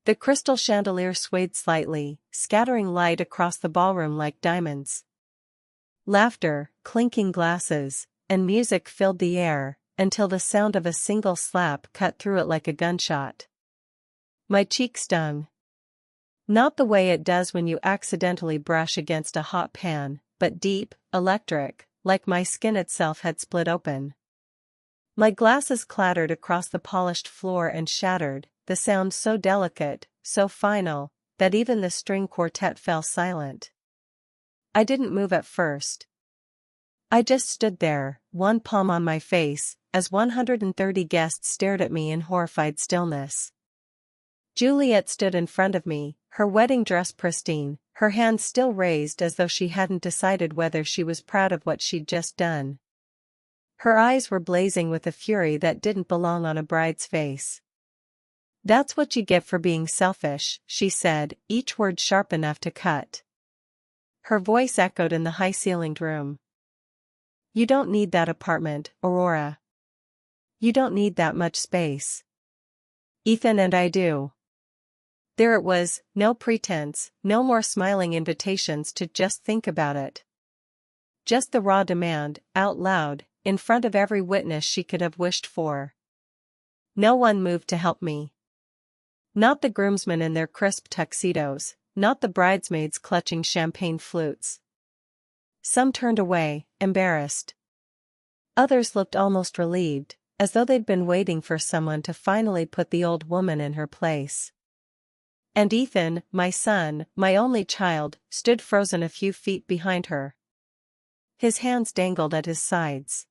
The crystal chandelier swayed slightly, scattering light across the ballroom like diamonds. Laughter, clinking glasses, and music filled the air, until the sound of a single slap cut through it like a gunshot. My cheek stung. Not the way it does when you accidentally brush against a hot pan, but deep, electric, like my skin itself had split open. My glasses clattered across the polished floor and shattered, the sound so delicate, so final, that even the string quartet fell silent. I didn't move at first. I just stood there, one palm on my face, as 130 guests stared at me in horrified stillness. Juliet stood in front of me, her wedding dress pristine, her hands still raised as though she hadn't decided whether she was proud of what she'd just done. Her eyes were blazing with a fury that didn't belong on a bride's face. "That's what you get for being selfish," she said, each word sharp enough to cut. Her voice echoed in the high-ceilinged room. "You don't need that apartment, Aurora. You don't need that much space. Ethan and I do." There it was, no pretense, no more smiling invitations to just think about it. Just the raw demand, out loud, in front of every witness she could have wished for. No one moved to help me. Not the groomsmen in their crisp tuxedos, not the bridesmaids clutching champagne flutes. Some turned away, embarrassed. Others looked almost relieved, as though they'd been waiting for someone to finally put the old woman in her place. And Ethan, my son, my only child, stood frozen a few feet behind her. His hands dangled at his sides.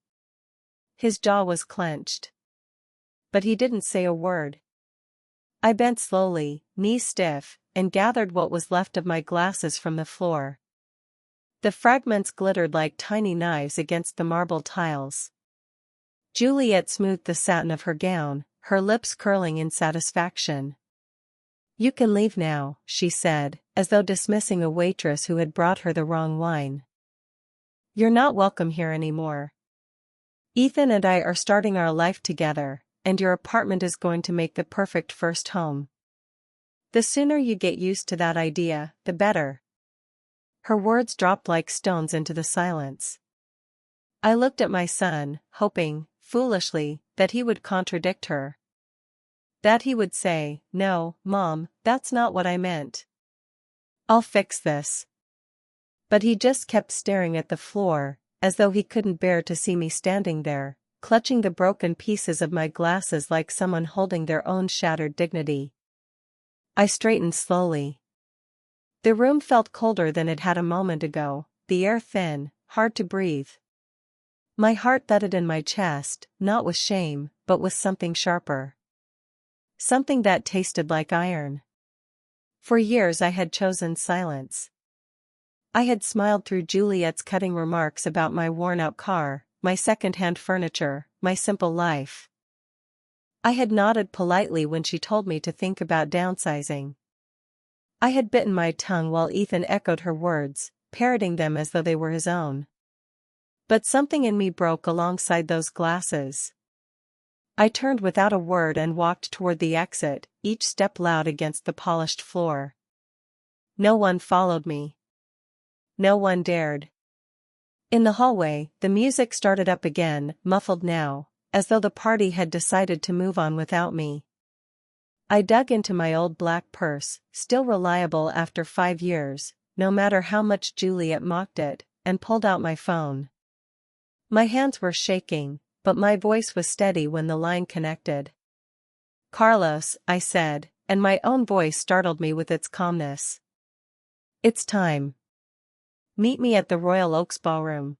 His jaw was clenched. But he didn't say a word. I bent slowly, knees stiff, and gathered what was left of my glasses from the floor. The fragments glittered like tiny knives against the marble tiles. Juliet smoothed the satin of her gown, her lips curling in satisfaction. "You can leave now," she said, as though dismissing a waitress who had brought her the wrong wine. "You're not welcome here anymore. Ethan and I are starting our life together, and your apartment is going to make the perfect first home. The sooner you get used to that idea, the better." Her words dropped like stones into the silence. I looked at my son, hoping, foolishly, that he would contradict her. That he would say, "No, Mom, that's not what I meant. I'll fix this." But he just kept staring at the floor, as though he couldn't bear to see me standing there, clutching the broken pieces of my glasses like someone holding their own shattered dignity. I straightened slowly. The room felt colder than it had a moment ago, the air thin, hard to breathe. My heart thudded in my chest, not with shame, but with something sharper. Something that tasted like iron. For years I had chosen silence. I had smiled through Juliet's cutting remarks about my worn-out car, my second-hand furniture, my simple life. I had nodded politely when she told me to think about downsizing. I had bitten my tongue while Ethan echoed her words, parroting them as though they were his own. But something in me broke alongside those glasses. I turned without a word and walked toward the exit, each step loud against the polished floor. No one followed me. No one dared. In the hallway, the music started up again, muffled now, as though the party had decided to move on without me. I dug into my old black purse, still reliable after 5 years, no matter how much Juliet mocked it, and pulled out my phone. My hands were shaking, but my voice was steady when the line connected. "Carlos," I said, and my own voice startled me with its calmness. "It's time. Meet me at the Royal Oaks Ballroom.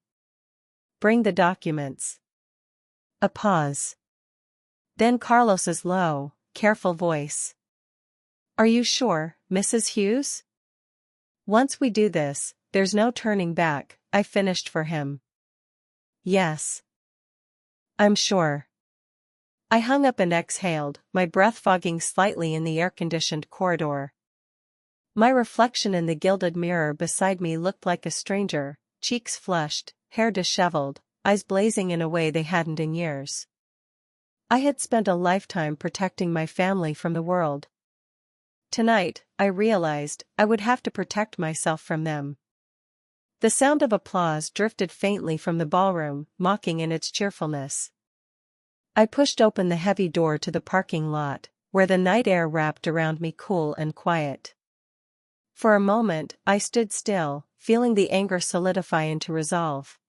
Bring the documents." A pause. Then Carlos's low, careful voice. "Are you sure, Mrs. Hughes? Once we do this, there's no turning back," I finished for him. "Yes. I'm sure." I hung up and exhaled, my breath fogging slightly in the air-conditioned corridor. My reflection in the gilded mirror beside me looked like a stranger, cheeks flushed, hair disheveled, eyes blazing in a way they hadn't in years. I had spent a lifetime protecting my family from the world. Tonight, I realized, I would have to protect myself from them. The sound of applause drifted faintly from the ballroom, mocking in its cheerfulness. I pushed open the heavy door to the parking lot, where the night air wrapped around me cool and quiet. For a moment, I stood still, feeling the anger solidify into resolve.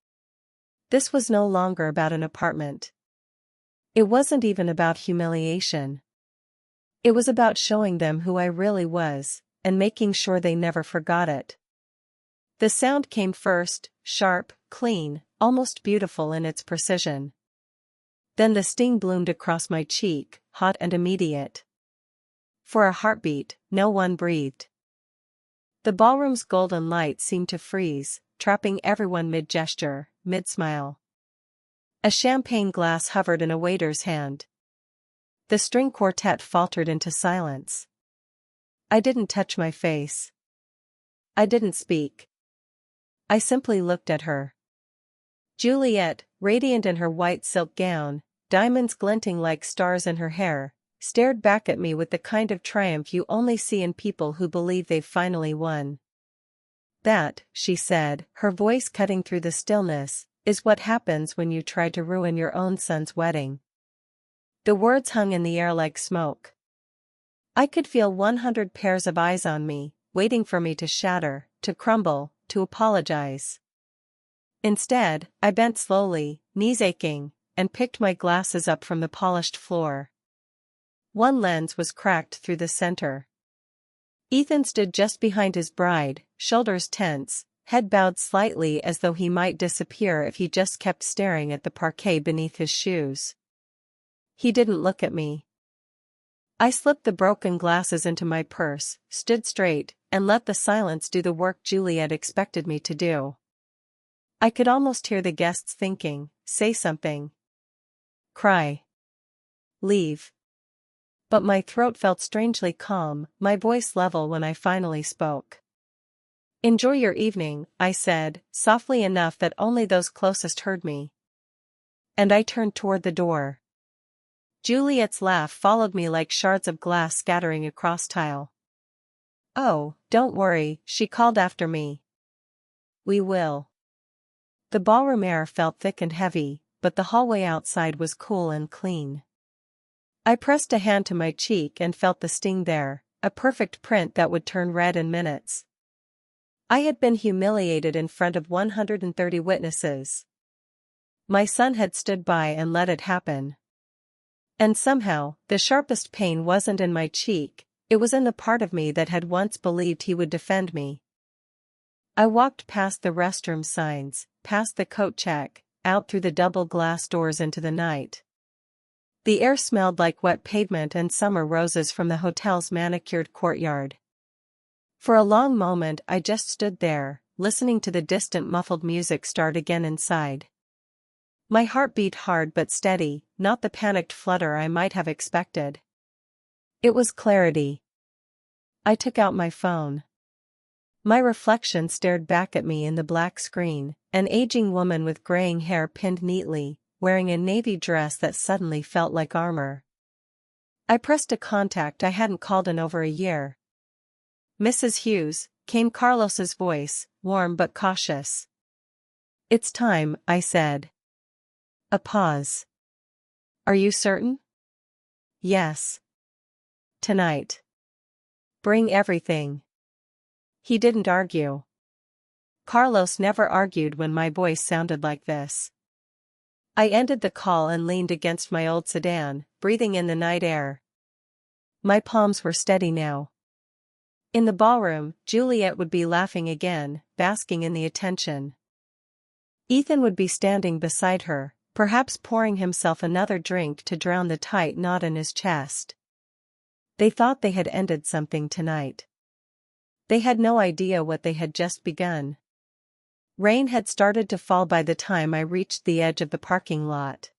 This was no longer about an apartment. It wasn't even about humiliation. It was about showing them who I really was, and making sure they never forgot it. The sound came first, sharp, clean, almost beautiful in its precision. Then the sting bloomed across my cheek, hot and immediate. For a heartbeat, no one breathed. The ballroom's golden light seemed to freeze, trapping everyone mid-gesture, mid-smile. A champagne glass hovered in a waiter's hand. The string quartet faltered into silence. I didn't touch my face. I didn't speak. I simply looked at her. Juliet, radiant in her white silk gown, diamonds glinting like stars in her hair, stared back at me with the kind of triumph you only see in people who believe they've finally won. That, she said, her voice cutting through the stillness, is what happens when you try to ruin your own son's wedding. The words hung in the air like smoke. I could feel 100 pairs of eyes on me, waiting for me to shatter, to crumble, to apologize. Instead, I bent slowly, knees aching, and picked my glasses up from the polished floor. One lens was cracked through the center. Ethan stood just behind his bride, shoulders tense, head bowed slightly as though he might disappear if he just kept staring at the parquet beneath his shoes. He didn't look at me. I slipped the broken glasses into my purse, stood straight, and let the silence do the work Juliet expected me to do. I could almost hear the guests thinking, say something. Cry. Leave. But my throat felt strangely calm, my voice level when I finally spoke. Enjoy your evening, I said, softly enough that only those closest heard me. And I turned toward the door. Juliet's laugh followed me like shards of glass scattering across tile. Oh, don't worry, she called after me. We will. The ballroom air felt thick and heavy, but the hallway outside was cool and clean. I pressed a hand to my cheek and felt the sting there, a perfect print that would turn red in minutes. I had been humiliated in front of 130 witnesses. My son had stood by and let it happen. And somehow, the sharpest pain wasn't in my cheek, it was in the part of me that had once believed he would defend me. I walked past the restroom signs, past the coat check, out through the double glass doors into the night. The air smelled like wet pavement and summer roses from the hotel's manicured courtyard. For a long moment I just stood there, listening to the distant muffled music start again inside. My heart beat hard but steady, not the panicked flutter I might have expected. It was clarity. I took out my phone. My reflection stared back at me in the black screen, an aging woman with graying hair pinned neatly, wearing a navy dress that suddenly felt like armor. I pressed a contact I hadn't called in over a year. Mrs. Hughes, came Carlos's voice, warm but cautious. It's time, I said. A pause. Are you certain? Yes. Tonight. Bring everything. He didn't argue. Carlos never argued when my voice sounded like this. I ended the call and leaned against my old sedan, breathing in the night air. My palms were steady now. In the ballroom, Juliet would be laughing again, basking in the attention. Ethan would be standing beside her, perhaps pouring himself another drink to drown the tight knot in his chest. They thought they had ended something tonight. They had no idea what they had just begun. Rain had started to fall by the time I reached the edge of the parking lot.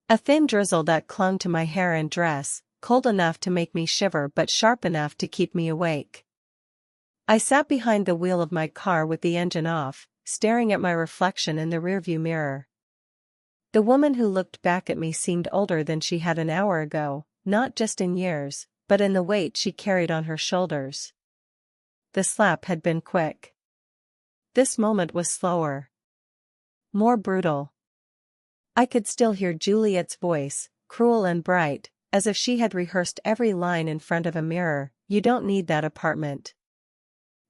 A thin drizzle that clung to my hair and dress, cold enough to make me shiver but sharp enough to keep me awake. I sat behind the wheel of my car with the engine off, staring at my reflection in the rearview mirror. The woman who looked back at me seemed older than she had an hour ago, not just in years, but in the weight she carried on her shoulders. The slap had been quick. This moment was slower. More brutal. I could still hear Juliet's voice, cruel and bright, as if she had rehearsed every line in front of a mirror. You don't need that apartment.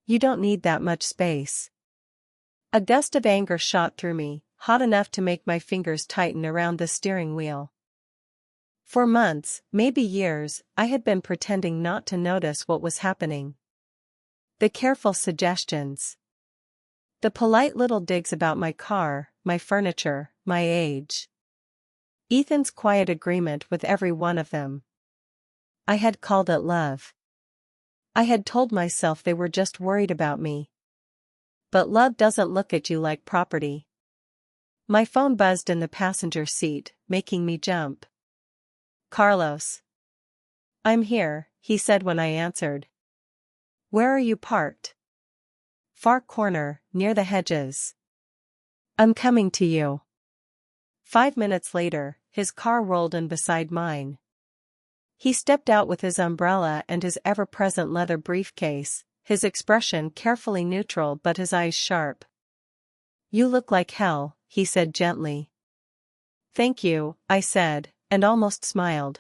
You don't need that much space. A gust of anger shot through me, hot enough to make my fingers tighten around the steering wheel. For months, maybe years, I had been pretending not to notice what was happening. The careful suggestions. The polite little digs about my car, my furniture, my age. Ethan's quiet agreement with every one of them. I had called it love. I had told myself they were just worried about me. But love doesn't look at you like property. My phone buzzed in the passenger seat, making me jump. Carlos. I'm here, he said when I answered. Where are you parked? Far corner, near the hedges. I'm coming to you. 5 minutes later, his car rolled in beside mine. He stepped out with his umbrella and his ever-present leather briefcase, his expression carefully neutral but his eyes sharp. You look like hell, he said gently. Thank you, I said, and almost smiled.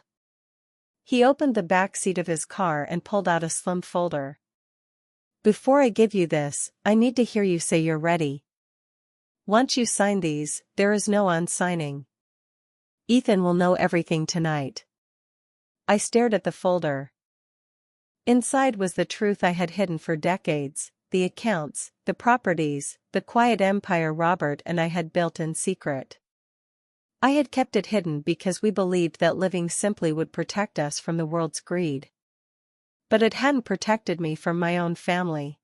He opened the back seat of his car and pulled out a slim folder. Before I give you this, I need to hear you say you're ready. Once you sign these, there is no unsigning. Ethan will know everything tonight. I stared at the folder. Inside was the truth I had hidden for decades, the accounts, the properties, the quiet empire Robert and I had built in secret. I had kept it hidden because we believed that living simply would protect us from the world's greed. But it hadn't protected me from my own family.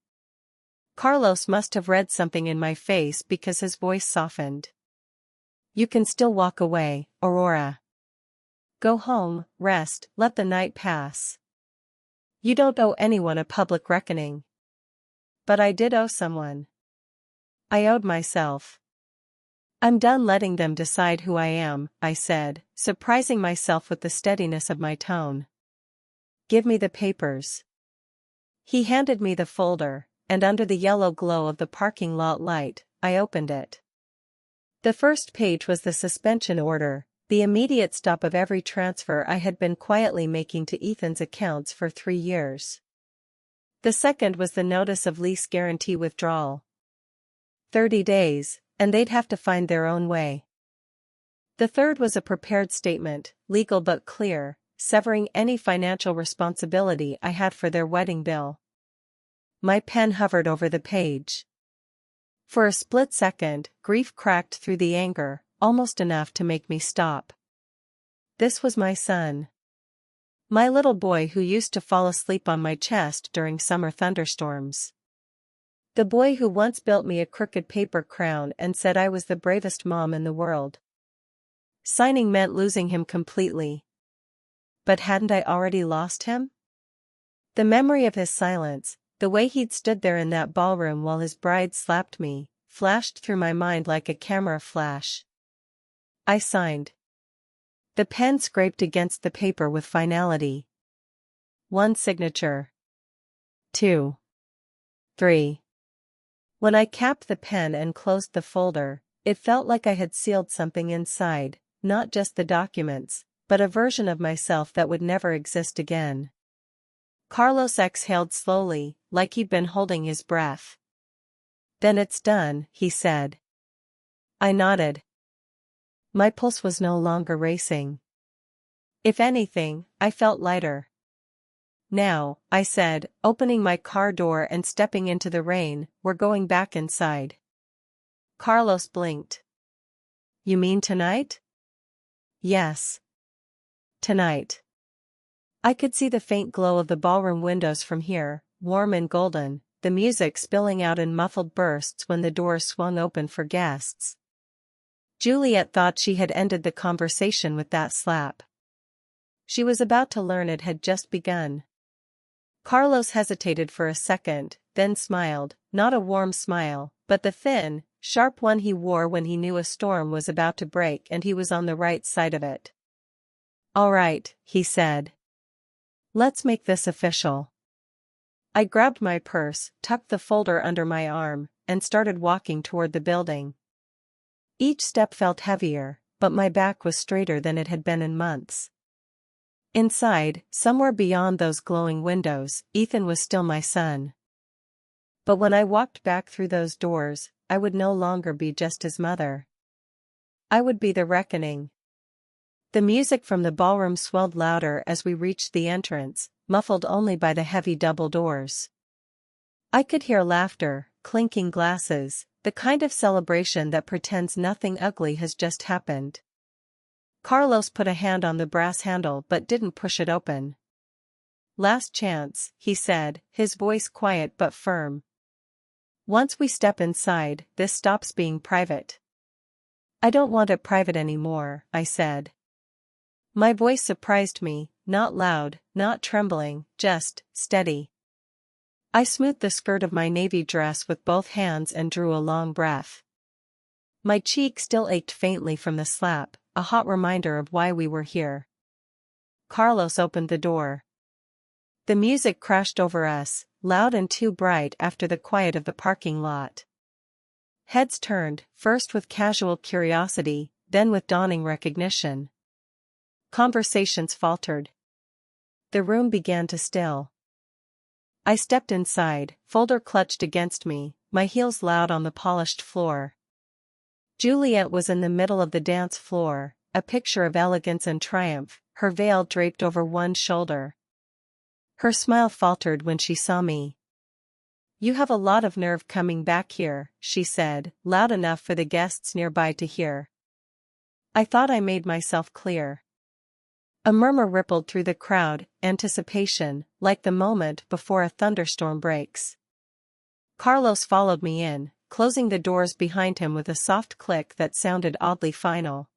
Carlos must have read something in my face because his voice softened. You can still walk away, Aurora. Go home, rest, let the night pass. You don't owe anyone a public reckoning. But I did owe someone. I owed myself. I'm done letting them decide who I am, I said, surprising myself with the steadiness of my tone. Give me the papers. He handed me the folder, and under the yellow glow of the parking lot light, I opened it. The first page was the suspension order, the immediate stop of every transfer I had been quietly making to Ethan's accounts for 3 years. The second was the notice of lease guarantee withdrawal. 30 days, and they'd have to find their own way. The third was a prepared statement, legal but clear, severing any financial responsibility I had for their wedding bill. My pen hovered over the page. For a split second, grief cracked through the anger, almost enough to make me stop. This was my son. My little boy who used to fall asleep on my chest during summer thunderstorms. The boy who once built me a crooked paper crown and said I was the bravest mom in the world. Signing meant losing him completely. But hadn't I already lost him? The memory of his silence, the way he'd stood there in that ballroom while his bride slapped me, flashed through my mind like a camera flash. I signed. The pen scraped against the paper with finality. 1 signature. 2. 3. When I capped the pen and closed the folder, it felt like I had sealed something inside, not just the documents, but a version of myself that would never exist again. Carlos exhaled slowly, like he'd been holding his breath. Then it's done, he said. I nodded. My pulse was no longer racing. If anything, I felt lighter. Now, I said, opening my car door and stepping into the rain, we're going back inside. Carlos blinked. You mean tonight? Yes. Tonight. I could see the faint glow of the ballroom windows from here, warm and golden, the music spilling out in muffled bursts when the doors swung open for guests. Juliet thought she had ended the conversation with that slap. She was about to learn it had just begun. Carlos hesitated for a second, then smiled, not a warm smile, but the thin, sharp one he wore when he knew a storm was about to break and he was on the right side of it. All right, he said. Let's make this official. I grabbed my purse, tucked the folder under my arm, and started walking toward the building. Each step felt heavier, but my back was straighter than it had been in months. Inside, somewhere beyond those glowing windows, Ethan was still my son. But when I walked back through those doors, I would no longer be just his mother. I would be the reckoning. The music from the ballroom swelled louder as we reached the entrance, muffled only by the heavy double doors. I could hear laughter, clinking glasses, the kind of celebration that pretends nothing ugly has just happened. Carlos put a hand on the brass handle but didn't push it open. "Last chance," he said, his voice quiet but firm. "Once we step inside, this stops being private." "I don't want it private anymore," I said. My voice surprised me, not loud, not trembling, just steady. I smoothed the skirt of my navy dress with both hands and drew a long breath. My cheek still ached faintly from the slap, a hot reminder of why we were here. Carlos opened the door. The music crashed over us, loud and too bright after the quiet of the parking lot. Heads turned, first with casual curiosity, then with dawning recognition. Conversations faltered. The room began to still. I stepped inside, folder clutched against me, my heels loud on the polished floor. Juliet was in the middle of the dance floor, a picture of elegance and triumph, her veil draped over one shoulder. Her smile faltered when she saw me. "You have a lot of nerve coming back here," she said, loud enough for the guests nearby to hear. I thought I made myself clear. A murmur rippled through the crowd, anticipation, like the moment before a thunderstorm breaks. Carlos followed me in, closing the doors behind him with a soft click that sounded oddly final.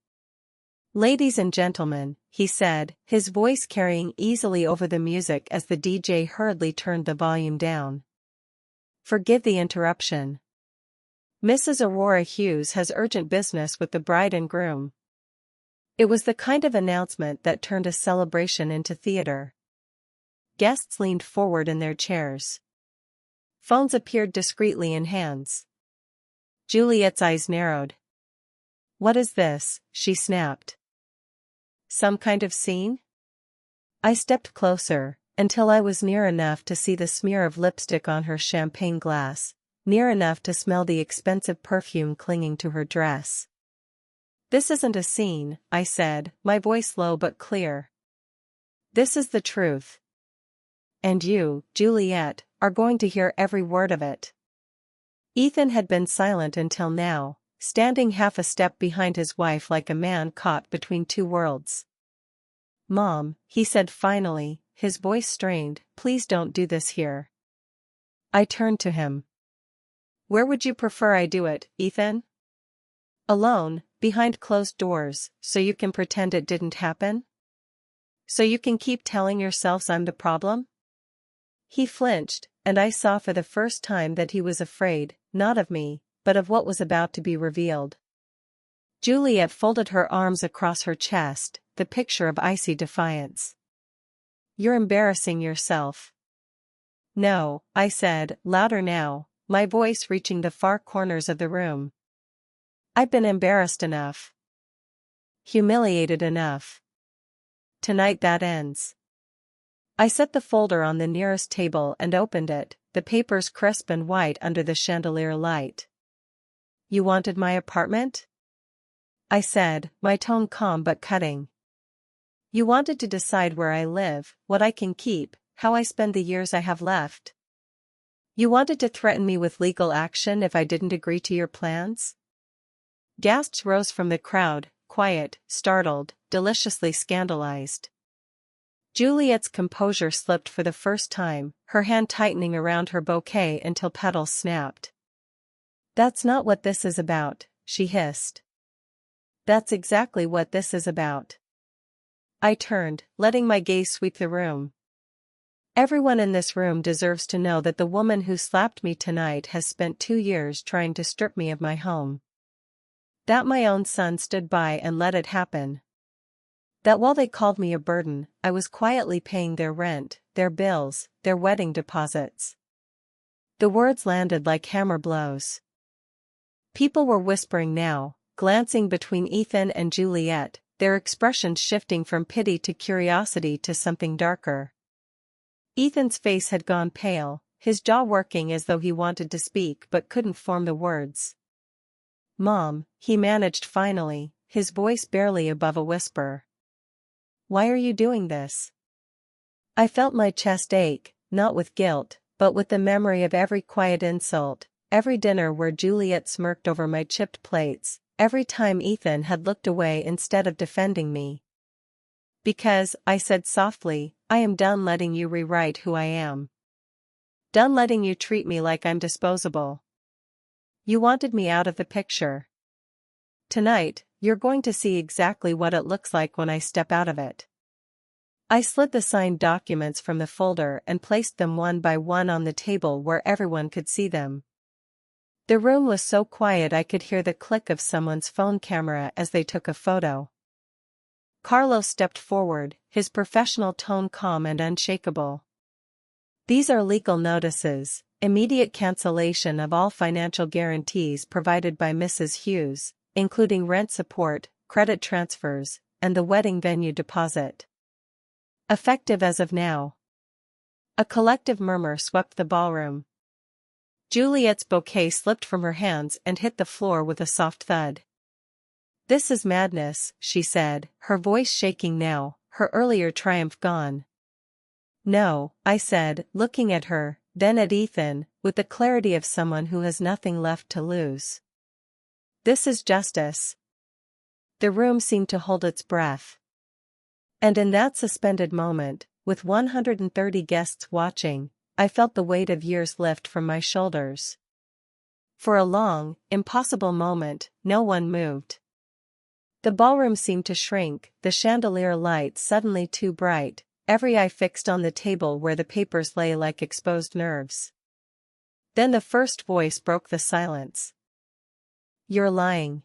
"Ladies and gentlemen," he said, his voice carrying easily over the music as the DJ hurriedly turned the volume down. "Forgive the interruption. Mrs. Aurora Hughes has urgent business with the bride and groom." It was the kind of announcement that turned a celebration into theater. Guests leaned forward in their chairs. Phones appeared discreetly in hands. Juliet's eyes narrowed. "What is this?" she snapped. "Some kind of scene?" I stepped closer, until I was near enough to see the smear of lipstick on her champagne glass, near enough to smell the expensive perfume clinging to her dress. "This isn't a scene," I said, my voice low but clear. "This is the truth. And you, Juliet, are going to hear every word of it." Ethan had been silent until now, standing half a step behind his wife like a man caught between two worlds. "Mom," he said finally, his voice strained, "please don't do this here." I turned to him. "Where would you prefer I do it, Ethan? Alone, behind closed doors, so you can pretend it didn't happen? So you can keep telling yourselves I'm the problem?" He flinched, and I saw for the first time that he was afraid, not of me, but of what was about to be revealed. Juliet folded her arms across her chest, the picture of icy defiance. "You're embarrassing yourself." "No," I said, louder now, my voice reaching the far corners of the room. "I've been embarrassed enough. Humiliated enough. Tonight that ends." I set the folder on the nearest table and opened it, the papers crisp and white under the chandelier light. "You wanted my apartment?" I said, my tone calm but cutting. "You wanted to decide where I live, what I can keep, how I spend the years I have left. You wanted to threaten me with legal action if I didn't agree to your plans?" Gasps rose from the crowd, quiet, startled, deliciously scandalized. Juliet's composure slipped for the first time, her hand tightening around her bouquet until petals snapped. "That's not what this is about," she hissed. "That's exactly what this is about." I turned, letting my gaze sweep the room. Everyone in this room deserves to know that the woman who slapped me tonight has spent 2 years trying to strip me of my home. That my own son stood by and let it happen. That while they called me a burden, I was quietly paying their rent, their bills, their wedding deposits. The words landed like hammer blows. People were whispering now, glancing between Ethan and Juliet, their expressions shifting from pity to curiosity to something darker. Ethan's face had gone pale, his jaw working as though he wanted to speak but couldn't form the words. "Mom," he managed finally, his voice barely above a whisper. "Why are you doing this?" I felt my chest ache, not with guilt, but with the memory of every quiet insult, every dinner where Juliet smirked over my chipped plates, every time Ethan had looked away instead of defending me. "Because," I said softly, "I am done letting you rewrite who I am. Done letting you treat me like I'm disposable. You wanted me out of the picture. Tonight, you're going to see exactly what it looks like when I step out of it." I slid the signed documents from the folder and placed them one by one on the table where everyone could see them. The room was so quiet I could hear the click of someone's phone camera as they took a photo. Carlos stepped forward, his professional tone calm and unshakable. "These are legal notices, immediate cancellation of all financial guarantees provided by Mrs. Hughes, including rent support, credit transfers, and the wedding venue deposit. Effective as of now." A collective murmur swept the ballroom. Juliet's bouquet slipped from her hands and hit the floor with a soft thud. "This is madness," she said, her voice shaking now, her earlier triumph gone. "No," I said, looking at her, then at Ethan, with the clarity of someone who has nothing left to lose. "This is justice." The room seemed to hold its breath. And in that suspended moment, with 130 guests watching, I felt the weight of years lift from my shoulders. For a long, impossible moment, no one moved. The ballroom seemed to shrink, the chandelier light suddenly too bright, every eye fixed on the table where the papers lay like exposed nerves. Then the first voice broke the silence. "You're lying."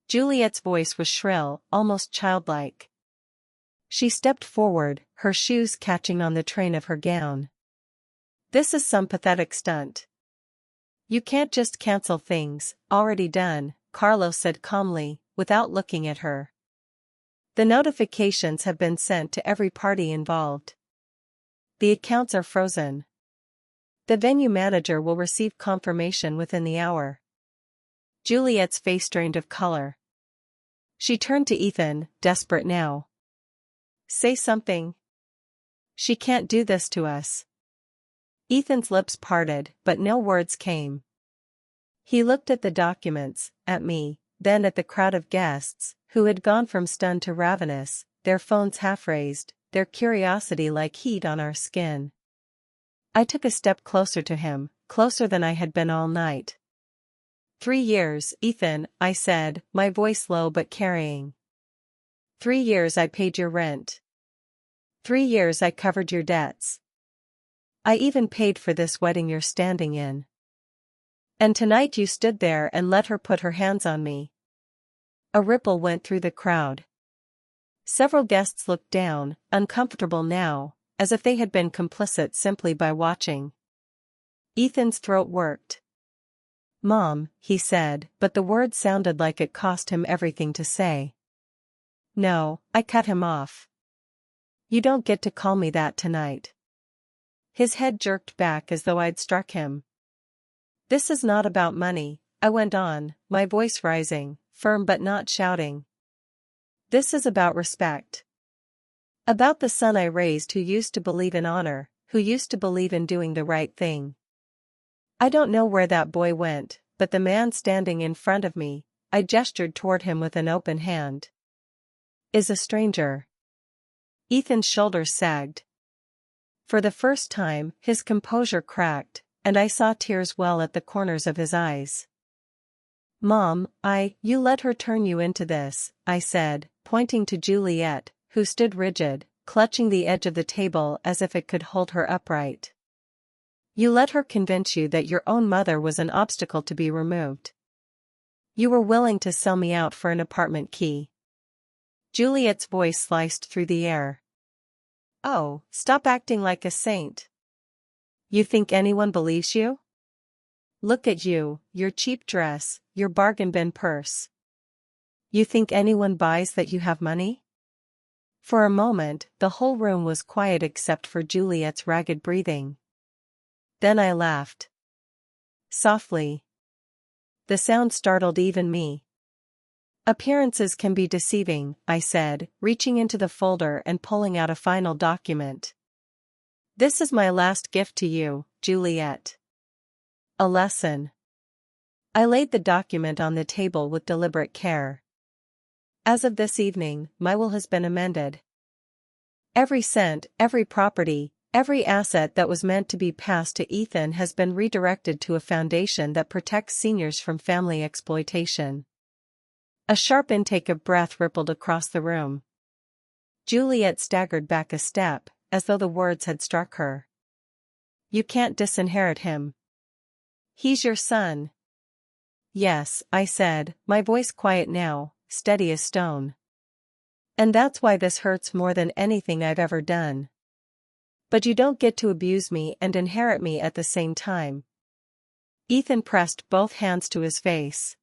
Juliet's voice was shrill, almost childlike. She stepped forward, her shoes catching on the train of her gown. "This is some pathetic stunt. You can't just cancel things already done," Carlos said calmly, without looking at her. "The notifications have been sent to every party involved. The accounts are frozen. The venue manager will receive confirmation within the hour." Juliet's face drained of color. She turned to Ethan, desperate now. "Say something. She can't do this to us." Ethan's lips parted, but no words came. He looked at the documents, at me, then at the crowd of guests, who had gone from stunned to ravenous, their phones half-raised, their curiosity like heat on our skin. I took a step closer to him, closer than I had been all night. 3 years, Ethan," I said, my voice low but carrying. 3 years I paid your rent. 3 years I covered your debts. I even paid for this wedding you're standing in. And tonight you stood there and let her put her hands on me." A ripple went through the crowd. Several guests looked down, uncomfortable now, as if they had been complicit simply by watching. Ethan's throat worked. "Mom," he said, but the word sounded like it cost him everything to say. "No," I cut him off. "You don't get to call me that tonight." His head jerked back as though I'd struck him. "This is not about money," I went on, my voice rising, firm but not shouting. "This is about respect. About the son I raised who used to believe in honor, who used to believe in doing the right thing. I don't know where that boy went, but the man standing in front of me," I gestured toward him with an open hand, "is a stranger." Ethan's shoulders sagged. For the first time, his composure cracked, and I saw tears well at the corners of his eyes. "Mom, you let her turn you into this," I said, pointing to Juliet, who stood rigid, clutching the edge of the table as if it could hold her upright. "You let her convince you that your own mother was an obstacle to be removed. You were willing to sell me out for an apartment key. Juliet's voice sliced through the air. Oh, stop acting like a saint. You think anyone believes you? Look at you, your cheap dress, your bargain bin purse. You think anyone buys that you have money? For a moment, the whole room was quiet except for Juliet's ragged breathing. Then I laughed. Softly. The sound startled even me. Appearances can be deceiving, I said, reaching into the folder and pulling out a final document. This is my last gift to you, Juliet. A lesson. I laid the document on the table with deliberate care. As of this evening, my will has been amended. Every cent, every property, every asset that was meant to be passed to Ethan has been redirected to a foundation that protects seniors from family exploitation. A sharp intake of breath rippled across the room. Juliet staggered back a step, as though the words had struck her. You can't disinherit him. He's your son. Yes, I said, my voice quiet now, steady as stone. And that's why this hurts more than anything I've ever done. But you don't get to abuse me and inherit me at the same time. Ethan pressed both hands to his face.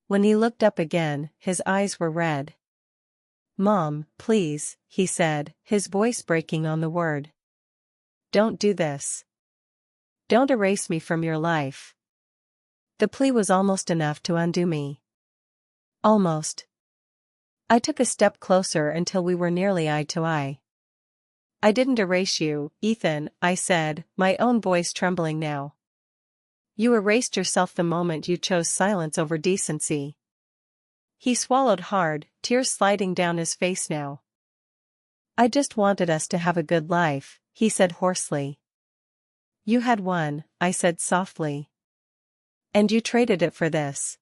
When he looked up again, his eyes were red. Mom, please, he said, his voice breaking on the word. Don't do this. Don't erase me from your life. The plea was almost enough to undo me. Almost. I took a step closer until we were nearly eye to eye. I didn't erase you, Ethan, I said, my own voice trembling now. You erased yourself the moment you chose silence over decency. He swallowed hard, tears sliding down his face now. I just wanted us to have a good life, he said hoarsely. You had one, I said softly. And you traded it for this.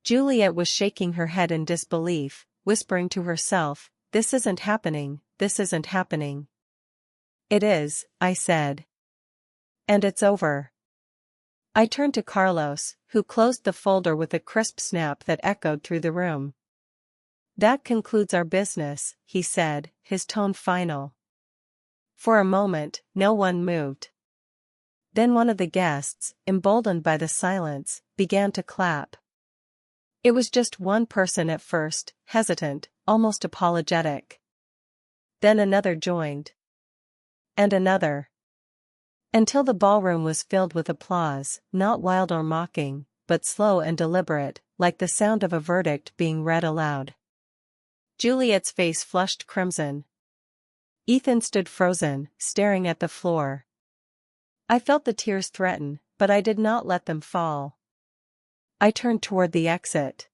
Juliet was shaking her head in disbelief, whispering to herself, this isn't happening, this isn't happening. It is, I said. And it's over. I turned to Carlos, who closed the folder with a crisp snap that echoed through the room. That concludes our business, he said, his tone final. For a moment, no one moved. Then one of the guests, emboldened by the silence, began to clap. It was just one person at first, hesitant, almost apologetic. Then another joined. And another. Until the ballroom was filled with applause, not wild or mocking, but slow and deliberate, like the sound of a verdict being read aloud. Juliet's face flushed crimson. Ethan stood frozen, staring at the floor. I felt the tears threaten, but I did not let them fall. I turned toward the exit.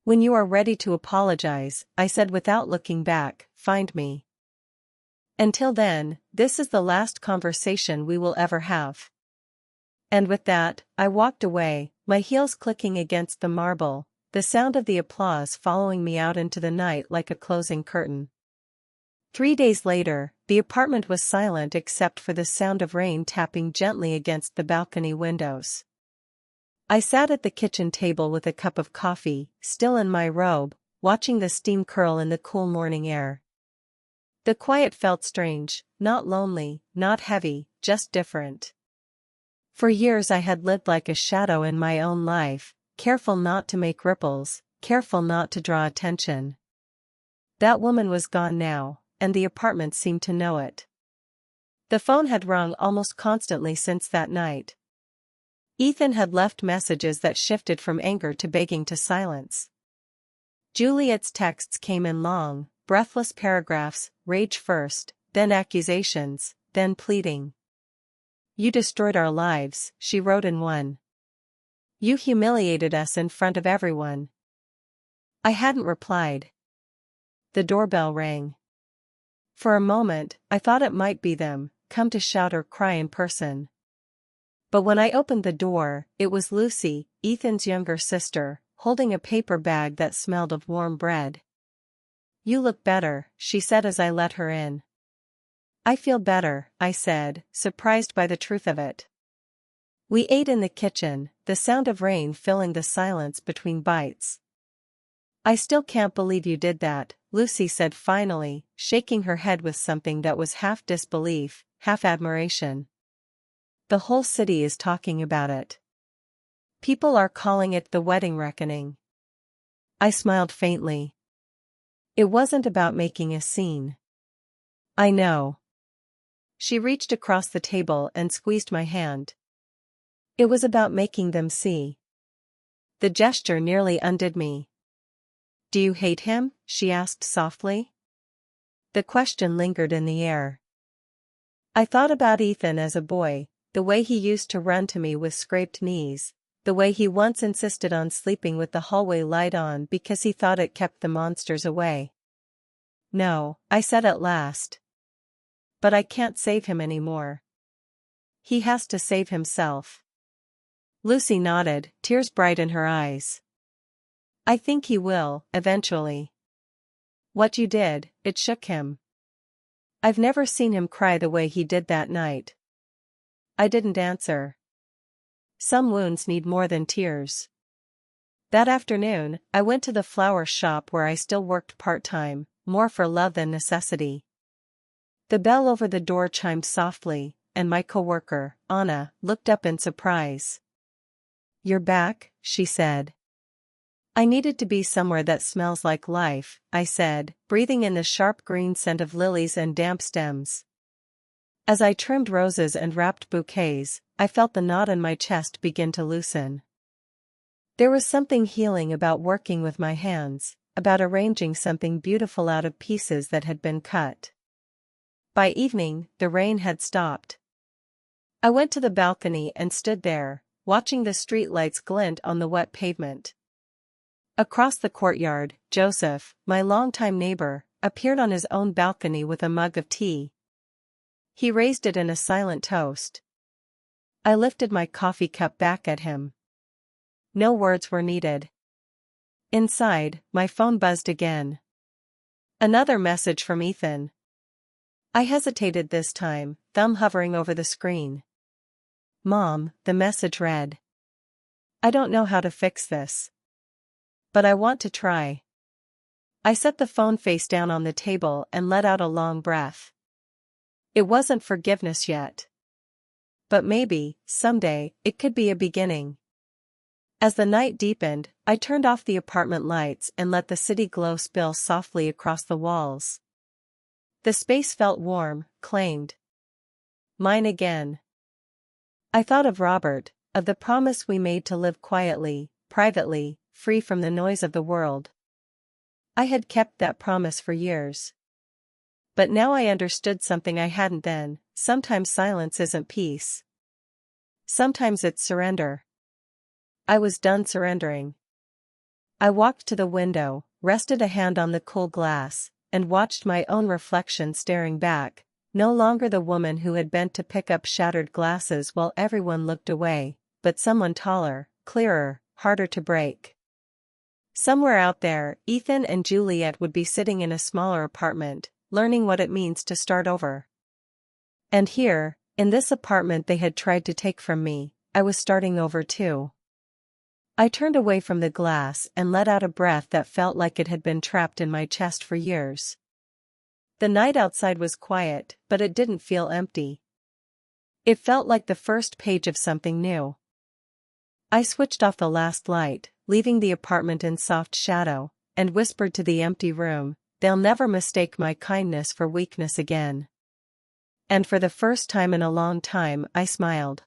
When you are ready to apologize, I said without looking back, find me. Until then, this is the last conversation we will ever have. And with that, I walked away, my heels clicking against the marble, the sound of the applause following me out into the night like a closing curtain. 3 days later, the apartment was silent except for the sound of rain tapping gently against the balcony windows. I sat at the kitchen table with a cup of coffee, still in my robe, watching the steam curl in the cool morning air. The quiet felt strange, not lonely, not heavy, just different. For years I had lived like a shadow in my own life, careful not to make ripples, careful not to draw attention. That woman was gone now, and the apartment seemed to know it. The phone had rung almost constantly since that night. Ethan had left messages that shifted from anger to begging to silence. Juliet's texts came in long, breathless paragraphs, rage first, then accusations, then pleading. You destroyed our lives, she wrote in one. You humiliated us in front of everyone. I hadn't replied. The doorbell rang. For a moment, I thought it might be them, come to shout or cry in person. But when I opened the door, it was Lucy, Ethan's younger sister, holding a paper bag that smelled of warm bread. You look better, she said as I let her in. I feel better, I said, surprised by the truth of it. We ate in the kitchen, the sound of rain filling the silence between bites. I still can't believe you did that, Lucy said finally, shaking her head with something that was half disbelief, half admiration. The whole city is talking about it. People are calling it the wedding reckoning. I smiled faintly. It wasn't about making a scene. I know. She reached across the table and squeezed my hand. It was about making them see. The gesture nearly undid me. Do you hate him? She asked softly. The question lingered in the air. I thought about Ethan as a boy, the way he used to run to me with scraped knees, the way he once insisted on sleeping with the hallway light on because he thought it kept the monsters away. No, I said at last. But I can't save him anymore. He has to save himself. Lucy nodded, tears bright in her eyes. I think he will, eventually. What you did, it shook him. I've never seen him cry the way he did that night. I didn't answer. Some wounds need more than tears. That afternoon, I went to the flower shop where I still worked part-time, more for love than necessity. The bell over the door chimed softly, and my coworker, Anna, looked up in surprise. You're back, she said. I needed to be somewhere that smells like life, I said, breathing in the sharp green scent of lilies and damp stems. As I trimmed roses and wrapped bouquets, I felt the knot in my chest begin to loosen. There was something healing about working with my hands, about arranging something beautiful out of pieces that had been cut. By evening, the rain had stopped. I went to the balcony and stood there, watching the streetlights glint on the wet pavement. Across the courtyard, Joseph, my longtime neighbor, appeared on his own balcony with a mug of tea. He raised it in a silent toast. I lifted my coffee cup back at him. No words were needed. Inside, my phone buzzed again. Another message from Ethan. I hesitated this time, thumb hovering over the screen. Mom, the message read. I don't know how to fix this. But I want to try. I set the phone face down on the table and let out a long breath. It wasn't forgiveness yet. But maybe, someday, it could be a beginning. As the night deepened, I turned off the apartment lights and let the city glow spill softly across the walls. The space felt warm, claimed. Mine again. I thought of Robert, of the promise we made to live quietly, privately, free from the noise of the world. I had kept that promise for years. But now I understood something I hadn't then. Sometimes silence isn't peace. Sometimes it's surrender. I was done surrendering. I walked to the window, rested a hand on the cool glass, and watched my own reflection staring back, no longer the woman who had bent to pick up shattered glasses while everyone looked away, but someone taller, clearer, harder to break. Somewhere out there, Ethan and Juliet would be sitting in a smaller apartment, learning what it means to start over. And here, in this apartment they had tried to take from me, I was starting over too. I turned away from the glass and let out a breath that felt like it had been trapped in my chest for years. The night outside was quiet, but it didn't feel empty. It felt like the first page of something new. I switched off the last light, leaving the apartment in soft shadow, and whispered to the empty room, they'll never mistake my kindness for weakness again. And for the first time in a long time I smiled.